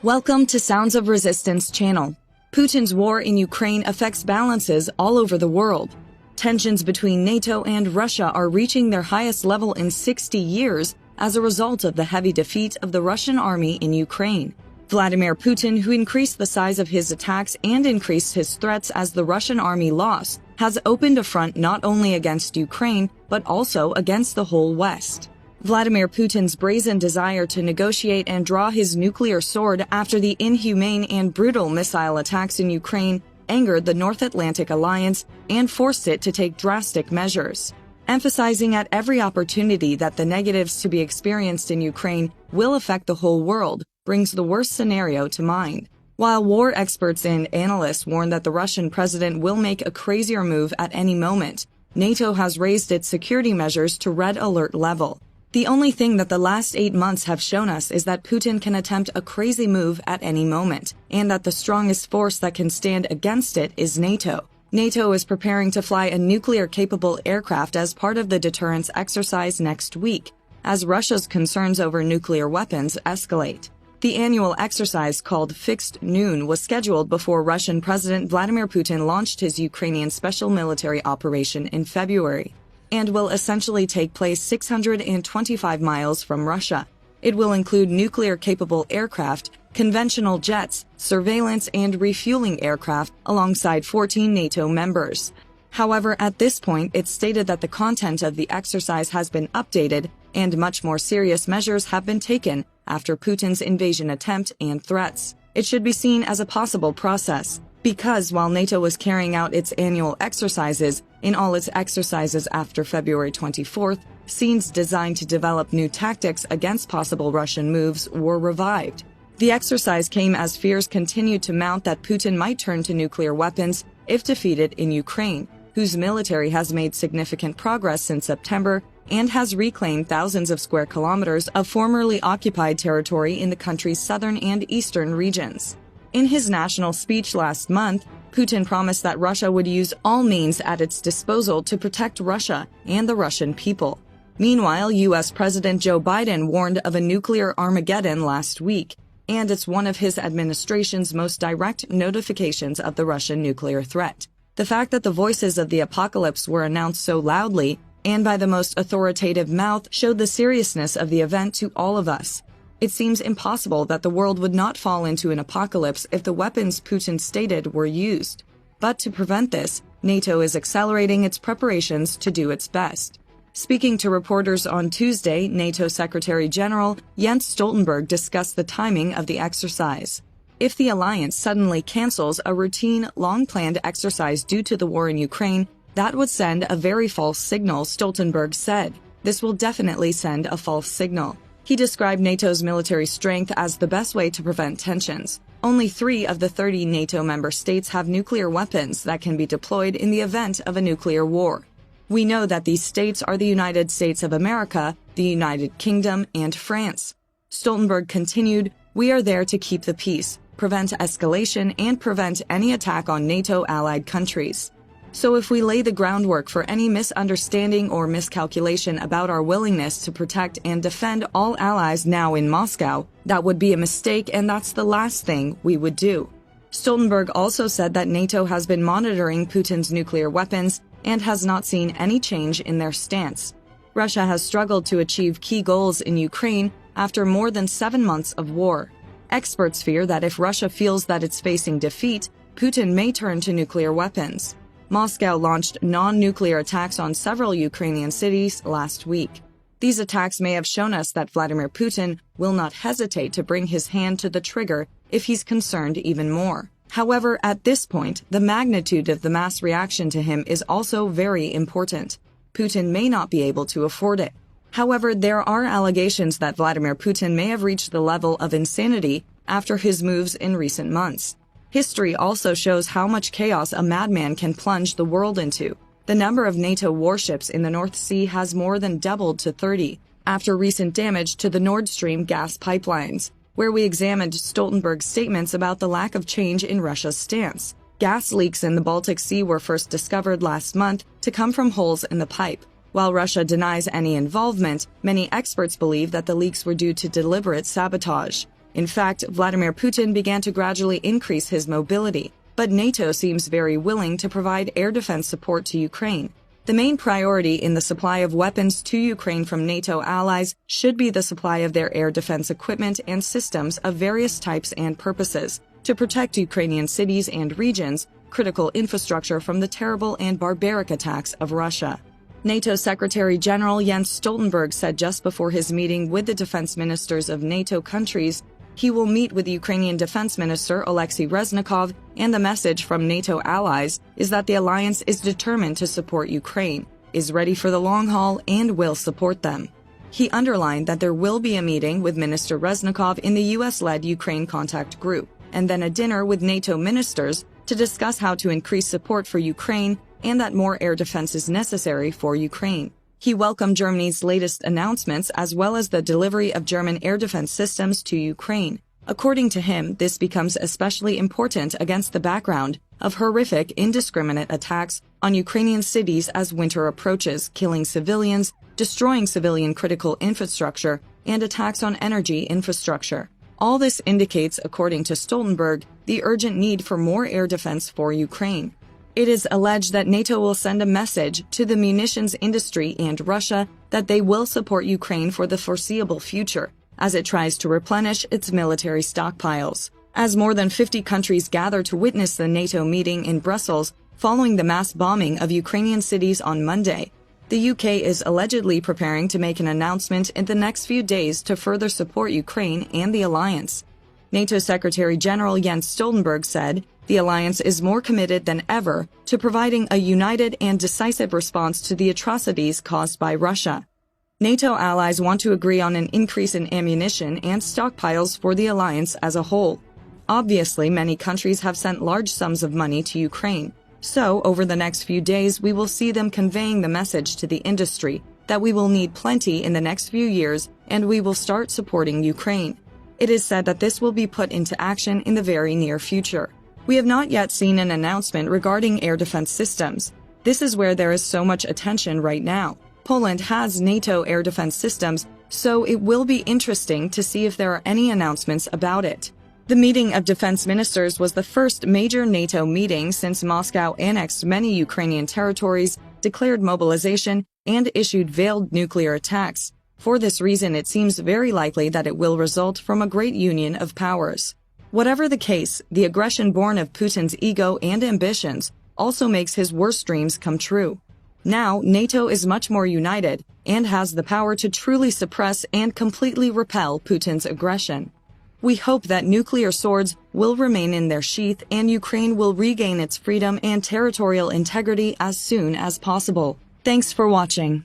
Welcome to Sounds of Resistance channel. Putin's war in Ukraine affects balances all over the world. Tensions between NATO and Russia are reaching their highest level in 60 years as a result of the heavy defeat of the Russian army in Ukraine. Vladimir Putin, who increased the size of his attacks and increased his threats as the Russian army lost, has opened a front not only against Ukraine, but also against the whole West. Vladimir Putin's brazen desire to negotiate and draw his nuclear sword after the inhumane and brutal missile attacks in Ukraine angered the North Atlantic Alliance and forced it to take drastic measures, emphasizing at every opportunity that the negatives to be experienced in Ukraine will affect the whole world, brings the worst scenario to mind. While war experts and analysts warn that the Russian president will make a crazier move at any moment, NATO has raised its security measures to red alert level. The only thing that the last 8 months have shown us is that Putin can attempt a crazy move at any moment, and that the strongest force that can stand against it is NATO. NATO is preparing to fly a nuclear-capable aircraft as part of the deterrence exercise next week, as Russia's concerns over nuclear weapons escalate. The annual exercise called Fixed Noon was scheduled before Russian President Vladimir Putin launched his Ukrainian special military operation in February, and will essentially take place 625 miles from Russia. It will include nuclear-capable aircraft, conventional jets, surveillance and refueling aircraft alongside 14 NATO members. However, at this point, it's stated that the content of the exercise has been updated and much more serious measures have been taken after Putin's invasion attempt and threats. It should be seen as a possible process, because while NATO was carrying out its annual exercises, in all its exercises after February 24th, scenes designed to develop new tactics against possible Russian moves were revived. The exercise came as fears continued to mount that Putin might turn to nuclear weapons if defeated in Ukraine, whose military has made significant progress since September and has reclaimed thousands of square kilometers of formerly occupied territory in the country's southern and eastern regions. In his national speech last month, Putin promised that Russia would use all means at its disposal to protect Russia and the Russian people. Meanwhile, U.S. President Joe Biden warned of a nuclear Armageddon last week, and it's one of his administration's most direct notifications of the Russian nuclear threat. The fact that the voices of the apocalypse were announced so loudly and by the most authoritative mouth showed the seriousness of the event to all of us. It seems impossible that the world would not fall into an apocalypse if the weapons Putin stated were used. But to prevent this, NATO is accelerating its preparations to do its best. Speaking to reporters on Tuesday, NATO Secretary General Jens Stoltenberg discussed the timing of the exercise. If the alliance suddenly cancels a routine, long-planned exercise due to the war in Ukraine, that would send a very false signal, Stoltenberg said. This will definitely send a false signal. He described NATO's military strength as the best way to prevent tensions. Only 3 of the 30 NATO member states have nuclear weapons that can be deployed in the event of a nuclear war. We know that these states are the United States of America, the United Kingdom, and France. Stoltenberg continued, "We are there to keep the peace, prevent escalation, and prevent any attack on NATO-allied countries. So if we lay the groundwork for any misunderstanding or miscalculation about our willingness to protect and defend all allies now in Moscow, that would be a mistake, and that's the last thing we would do." Stoltenberg also said that NATO has been monitoring Putin's nuclear weapons and has not seen any change in their stance. Russia has struggled to achieve key goals in Ukraine after more than 7 months of war. Experts fear that if Russia feels that it's facing defeat, Putin may turn to nuclear weapons. Moscow launched non-nuclear attacks on several Ukrainian cities last week. These attacks may have shown us that Vladimir Putin will not hesitate to bring his hand to the trigger if he's concerned even more. However, at this point, the magnitude of the mass reaction to him is also very important. Putin may not be able to afford it. However, there are allegations that Vladimir Putin may have reached the level of insanity after his moves in recent months. History also shows how much chaos a madman can plunge the world into. The number of NATO warships in the North Sea has more than doubled to 30 after recent damage to the Nord Stream gas pipelines, where we examined Stoltenberg's statements about the lack of change in Russia's stance. Gas leaks in the Baltic Sea were first discovered last month to come from holes in the pipe. While Russia denies any involvement, many experts believe that the leaks were due to deliberate sabotage. In fact, Vladimir Putin began to gradually increase his mobility, but NATO seems very willing to provide air defense support to Ukraine. The main priority in the supply of weapons to Ukraine from NATO allies should be the supply of their air defense equipment and systems of various types and purposes to protect Ukrainian cities and regions, critical infrastructure from the terrible and barbaric attacks of Russia. NATO Secretary General Jens Stoltenberg said just before his meeting with the defense ministers of NATO countries, he will meet with Ukrainian Defense Minister Alexei Reznikov, and the message from NATO allies is that the alliance is determined to support Ukraine, is ready for the long haul, and will support them. He underlined that there will be a meeting with Minister Reznikov in the US-led Ukraine Contact Group, and then a dinner with NATO ministers to discuss how to increase support for Ukraine and that more air defense is necessary for Ukraine. He welcomed Germany's latest announcements as well as the delivery of German air defense systems to Ukraine. According to him, this becomes especially important against the background of horrific, indiscriminate attacks on Ukrainian cities as winter approaches, killing civilians, destroying civilian critical infrastructure, and attacks on energy infrastructure. All this indicates, according to Stoltenberg, the urgent need for more air defense for Ukraine. It is alleged that NATO will send a message to the munitions industry and Russia that they will support Ukraine for the foreseeable future as it tries to replenish its military stockpiles. As more than 50 countries gather to witness the NATO meeting in Brussels following the mass bombing of Ukrainian cities on Monday, the UK is allegedly preparing to make an announcement in the next few days to further support Ukraine and the alliance. NATO Secretary General Jens Stoltenberg said, "The alliance is more committed than ever to providing a united and decisive response to the atrocities caused by Russia." NATO allies want to agree on an increase in ammunition and stockpiles for the alliance as a whole. Obviously, many countries have sent large sums of money to Ukraine. So, over the next few days, we will see them conveying the message to the industry that we will need plenty in the next few years and we will start supporting Ukraine. It is said that this will be put into action in the very near future. We have not yet seen an announcement regarding air defense systems. This is where there is so much attention right now. Poland has NATO air defense systems, so it will be interesting to see if there are any announcements about it. The meeting of defense ministers was the first major NATO meeting since Moscow annexed many Ukrainian territories, declared mobilization, and issued veiled nuclear attacks. For this reason, it seems very likely that it will result from a great union of powers. Whatever the case, the aggression born of Putin's ego and ambitions also makes his worst dreams come true. Now, NATO is much more united and has the power to truly suppress and completely repel Putin's aggression. We hope that nuclear swords will remain in their sheath and Ukraine will regain its freedom and territorial integrity as soon as possible. Thanks for watching.